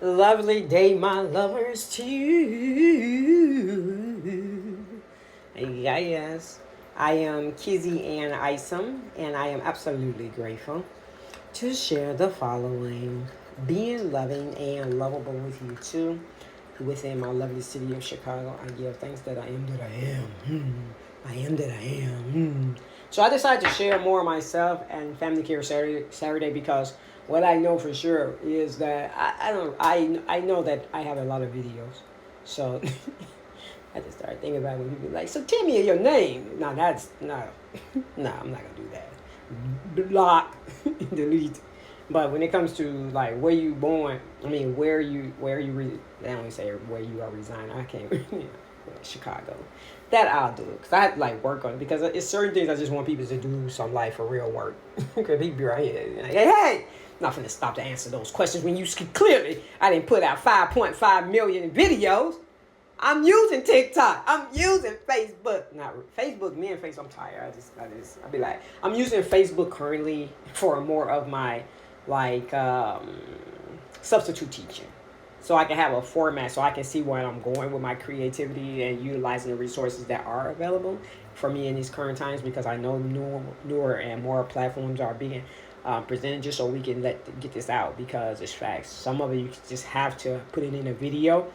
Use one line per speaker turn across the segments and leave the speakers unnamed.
Lovely day, my lovers, to you. Yes, I am Kizzy Ann Isom, and I am absolutely grateful to share the following. Being loving and lovable with you too. Within my lovely city of Chicago, I give thanks that I am that I am. I am that I am. So I decided to share more of myself and Family Care Saturday because what I know for sure is that I know that I have a lot of videos. So I just started thinking about when people like, so tell me your name. No, that's no, no, I'm not gonna do that. Block, delete. But when it comes to like where you born, I mean they only say where you are resigning. I can't, Chicago. That I'll do because I have to like work on it because it's certain things I just want people to do some like for real work. Because people be right here, like, hey, not finna stop to answer those questions when you clearly I didn't put out 5.5 million videos. I'm using TikTok. I'm using Facebook. Not Facebook. Me and Facebook. I'm tired. I be like, I'm using Facebook currently for more of my like substitute teaching, so I can have a format, so I can see where I'm going with my creativity and utilizing the resources that are available for me in these current times. Because I know newer and more platforms are being presented, just so we can get this out. Because it's facts. Some of it you just have to put it in a video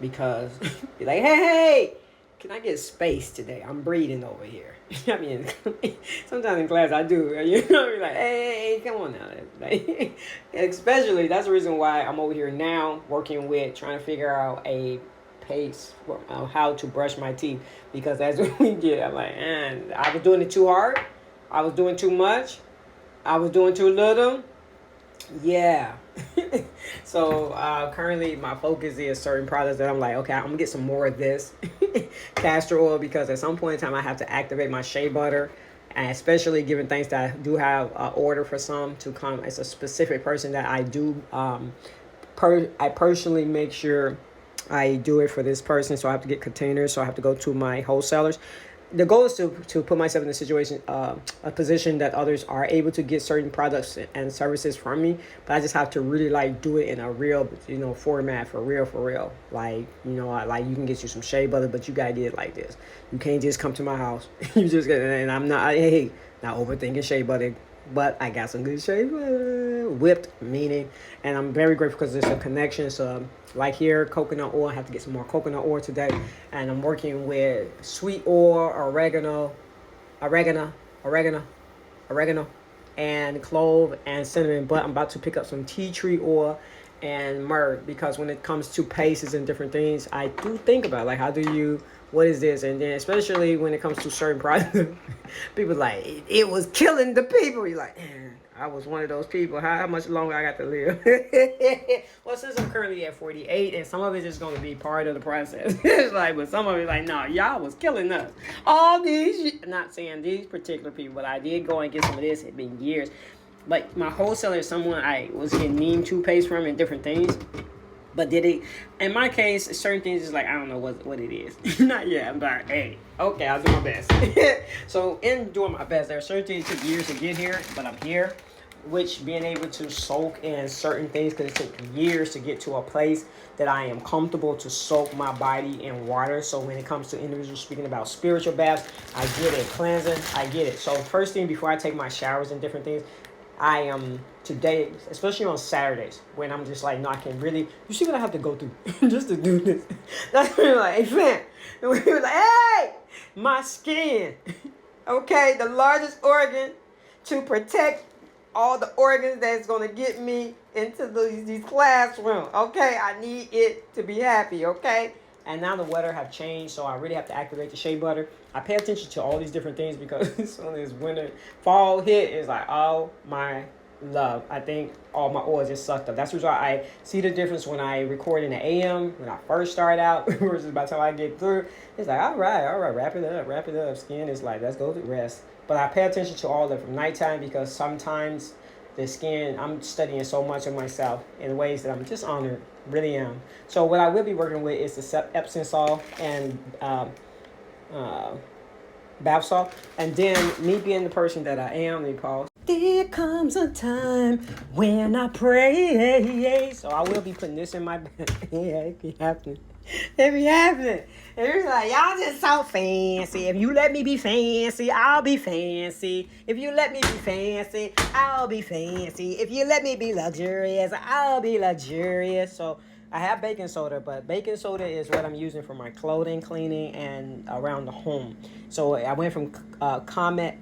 because be like, hey, can I get space today? I'm breathing over here. I mean, sometimes in class I do. You know, be like, hey, come on now. Like, especially that's the reason why I'm over here now working with trying to figure out a pace for how to brush my teeth. Because as we get, I'm like, I was doing it too hard. I was doing too much. I was doing too little. Yeah. So currently my focus is certain products that I'm like, okay, I'm gonna get some more of this castor oil, because at some point in time I have to activate my shea butter, and especially given things that I do have an order for some to come. It's a specific person that I do I personally make sure I do it for this person, so I have to get containers, so I have to go to my wholesalers. The goal is to put myself in a situation, a position that others are able to get certain products and services from me, but I just have to really like do it in a real, format for real. Like, like you can get you some shea butter, but you gotta get it like this. You can't just come to my house. You just get, and I'm not, hey, not overthinking shea butter, but I got some good shea butter, whipped meaning, and I'm very grateful because there's a connection. So like here, coconut oil. I have to get some more coconut oil today, and I'm working with sweet oil, oregano, and clove and cinnamon. But I'm about to pick up some tea tree oil and myrrh, because when it comes to paces and different things, I do think about like, what is this? And then especially when it comes to certain products, people like, it was killing the people. You're like, I was one of those people. How much longer I got to live? Well, since I'm currently at 48, and some of it is going to be part of the process. It's like, but some of it like, no, y'all was killing us. All these, not saying these particular people, but I did go and get some of this. It's been years. Like my wholesaler is someone I was getting neem toothpaste from and different things. But did it, in my case, certain things is like, I don't know what it is. Not yet, but hey, okay, I'll do my best. So in doing my best, there are certain things that took years to get here, but I'm here. Which being able to soak in certain things, because it took years to get to a place that I am comfortable to soak my body in water. So when it comes to individuals speaking about spiritual baths, I get it. Cleansing, I get it. So first thing before I take my showers and different things, I am today, especially on Saturdays, when I'm just like, no, I can really, you see what I have to go through just to do this. That's when you're like, hey, man. And we were like, hey, my skin, okay, the largest organ to protect all the organs that's going to get me into these classrooms, okay? I need it to be happy, okay? And now the weather have changed, so I really have to activate the shea butter. I pay attention to all these different things because when this winter, fall hit, is like, oh my love. I think all my oil just sucked up. That's why I see the difference when I record in the AM, when I first start out, versus by the time I get through. It's like, all right, wrap it up. Skin is like, let's go to rest. But I pay attention to all of it from nighttime, because sometimes the skin, I'm studying so much of myself in ways that I'm just honored, really am. So what I will be working with is the Epsom salt and bath salt. And then me being the person that I am, let me pause. There comes a time when I pray. So I will be putting this in my bag. Yeah, it be happening. It be happening. And it's like, y'all just so fancy. If you let me be fancy, I'll be fancy. If you let me be fancy, I'll be fancy. If you let me be luxurious, I'll be luxurious. So I have baking soda, but baking soda is what I'm using for my clothing cleaning and around the home. So I went from Comet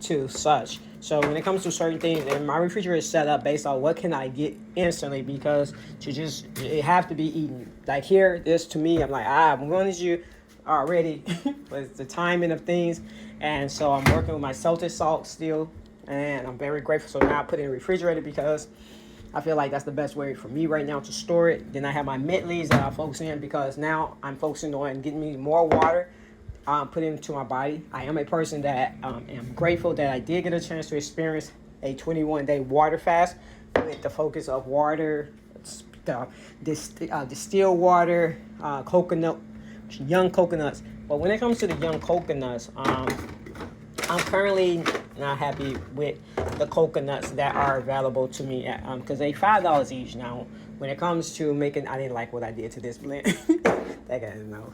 to Such. So when it comes to certain things, and my refrigerator is set up based on what can I get instantly, because it have to be eaten. Like here, this to me, I'm like, I'm going to you already, but it's the timing of things. And so I'm working with my salted salt still, and I'm very grateful. So now I put it in the refrigerator because I feel like that's the best way for me right now to store it. Then I have my mint leaves that I focus in, because now I'm focusing on getting me more water put into my body. I am a person that am grateful that I did get a chance to experience a 21-day water fast with the focus of water, distilled water, coconut, young coconuts. But when it comes to the young coconuts, I'm currently not happy with the coconuts that are available to me at because they $5 each now. When it comes to making, I didn't like what I did to this blend. That guy didn't know.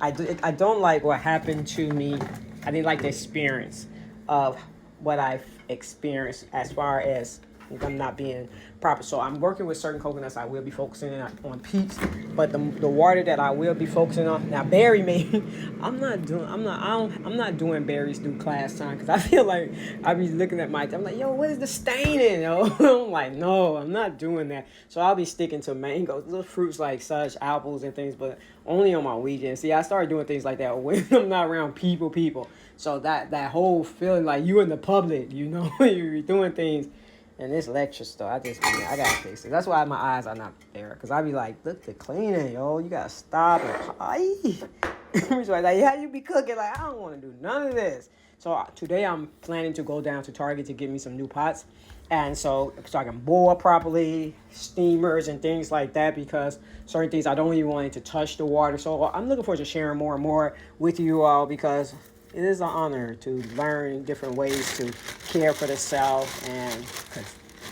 I don't like what happened to me. I didn't like the experience of what I've experienced as far as them not being proper. So I'm working with certain coconuts. I will be focusing on peaks, but the water that I will be focusing on now, berry maybe. I'm not doing berries through class time, because I feel like I be looking at I'm like, yo, what is the staining? Yo, I'm like, no, I'm not doing that. So I'll be sticking to mangoes, little fruits like such, apples and things, but only on my weekends. See, I started doing things like that when I'm not around people. So that whole feeling like you in the public, you're doing things. And this lecture stuff, I gotta fix it. That's why my eyes are not there. Because I be like, look, the cleaning, yo. You gotta stop it. It's like, how you be cooking? Like, I don't want to do none of this. So today I'm planning to go down to Target to get me some new pots. And so I can boil properly, steamers and things like that, because certain things I don't even want it to touch the water. So I'm looking forward to sharing more and more with you all, because it is an honor to learn different ways to care for the self, and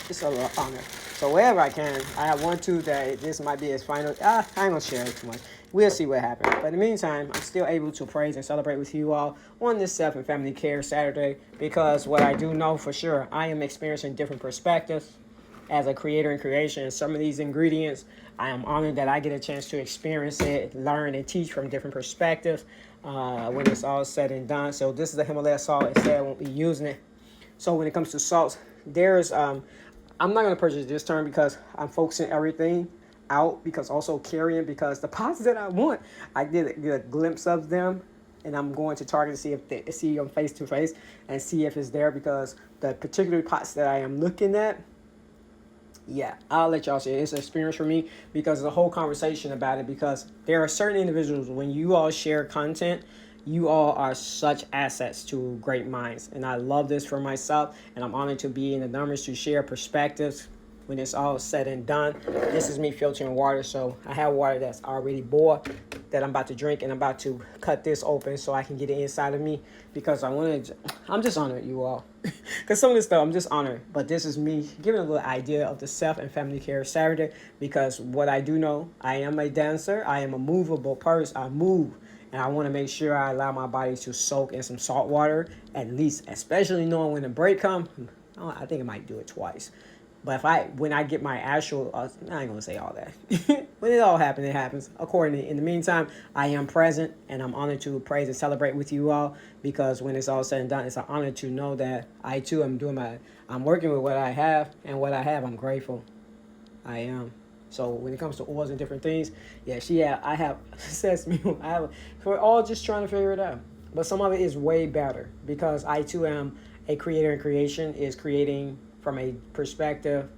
it's an honor. So wherever I can, I have one too that this might be his final. I ain't gonna share it too much. We'll see what happens. But in the meantime, I'm still able to praise and celebrate with you all on this Self and Family Care Saturday, because what I do know for sure, I am experiencing different perspectives as a creator in creation. And some of these ingredients, I am honored that I get a chance to experience it, learn, and teach from different perspectives when it's all said and done. So this is the Himalaya salt. Instead, I won't be using it. So when it comes to salts, there's I'm not going to purchase this term because I'm focusing everything out, because also carrying, because the pots that I want, I get a glimpse of them, and I'm going to Target to see them face to face and see if it's there, because the particular pots that I am looking at, yeah, I'll let y'all see. It's an experience for me because of the whole conversation about it, because there are certain individuals, when you all share content, you all are such assets to great minds. And I love this for myself, and I'm honored to be in the numbers to share perspectives when it's all said and done. This is me filtering water, so I have water that's already boiled that I'm about to drink, and I'm about to cut this open so I can get it inside of me, because I'm just honored, you all. Because some of this stuff, I'm just honored. But this is me giving a little idea of the Self and Family Care Saturday, because what I do know, I am a dancer. I am a movable person. I move. And I want to make sure I allow my body to soak in some salt water, at least, especially knowing when the break comes. I think I might do it twice. But when I get my actual, I ain't going to say all that. When it all happens, it happens. Accordingly, in the meantime, I am present, and I'm honored to praise and celebrate with you all, because when it's all said and done, it's an honor to know that I too am I'm working with what I have, and what I have, I'm grateful. I am. So when it comes to oils and different things, I have sesame oil. We're all just trying to figure it out. But some of it is way better, because I too am a creator in creation, is creating from a perspective,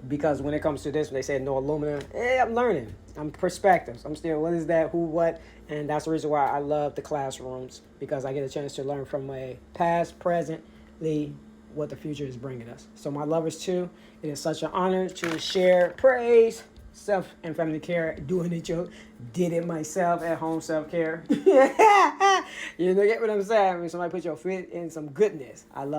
because when it comes to this, when they said no aluminum, I'm learning. I'm perspectives. I'm still, what is that, who, what, and that's the reason why I love the classrooms, because I get a chance to learn from a past, presently, what the future is bringing us. So my lovers too, it is such an honor to share praise, self and family care, doing it, did it myself at home self-care. You know, get what I'm saying? When somebody put your foot in some goodness. I love